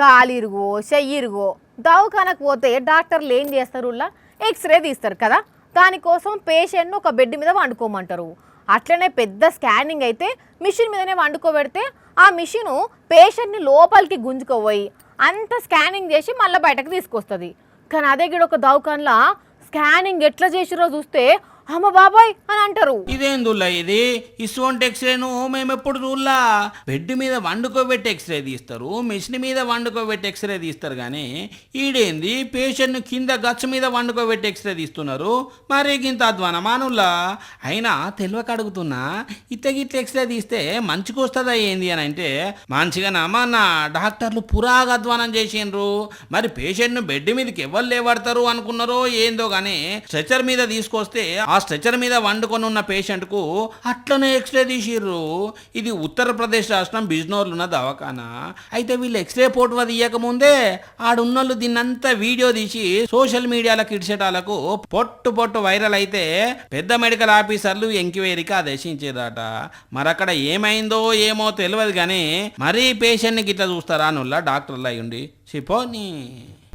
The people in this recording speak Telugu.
కాలిరుగో చెయ్యిరుగో దవాఖానకు పోతే డాక్టర్లు ఏం చేస్తారు? ఎక్స్రే తీస్తారు కదా, దానికోసం పేషెంట్ను ఒక బెడ్ మీద వండుకోమంటారు. అట్లనే పెద్ద స్కానింగ్ అయితే మిషన్ మీదనే వండుకోబెడితే ఆ మిషను పేషెంట్ని లోపలికి గుంజుకోపోయి అంత స్కానింగ్ చేసి మళ్ళీ బయటకు తీసుకొస్తుంది. కానీ అదే గిడ ఒక దవాఖానలో స్కానింగ్ ఎట్లా చేసిరో చూస్తే అమ్మ బాబాయ్ అని అంటారు. ఇదేందుల్లా ఇది ఇసువంటి ఎక్స్రేను మేము ఎప్పుడు చూడలా. బెడ్ మీద వండుకోబెట్టి ఎక్స్రే తీస్తారు, మిషన్ మీద వండుకోబెట్టి ఎక్స్రే తీస్తారు. కానీ ఈడేంది పేషెంట్ను కింద గచ్చ మీద వండుకోబెట్టి ఎక్స్రే తీస్తున్నారు. మరి ఇంత అధ్వానం మానుల్లా. అయినా తెలియక అడుగుతున్నా, ఇట్ట ఎక్స్రే తీస్తే మంచిగా వస్తుందా ఏంది అని అంటే మంచిగా మన డాక్టర్లు పురాగా అధ్వానం చేసిండ్రు. మరి పేషెంట్ను బెడ్ మీదకి ఎవరు లేవడతారు అనుకున్నారో ఏందో కానీ స్ట్రెచర్ మీద తీసుకొస్తే ఆ స్ట్రెచర్ మీద వండుకొని ఉన్న పేషెంట్కు అట్లనే ఎక్స్రే తీసిర్రు. ఇది ఉత్తరప్రదేశ్ రాష్ట్రం బిజ్నోర్లో ఉన్న దవాఖానా. అయితే వీళ్ళు ఎక్స్రే పోటు తీయకముందే ఆడున్నోళ్ళు దీన్నంతా వీడియో తీసి సోషల్ మీడియాలకు ఇడిచేటాలకు పొట్టు వైరల్ అయితే పెద్ద మెడికల్ ఆఫీసర్లు ఎంక్వైరీకి ఆదేశించారట. మరక్కడ ఏమైందో ఏమో తెలియదు కానీ మరీ పేషెంట్ని గిట్లా చూస్తారా అనుల్లా డాక్టర్లు అయ్యుండి చెప్పోని.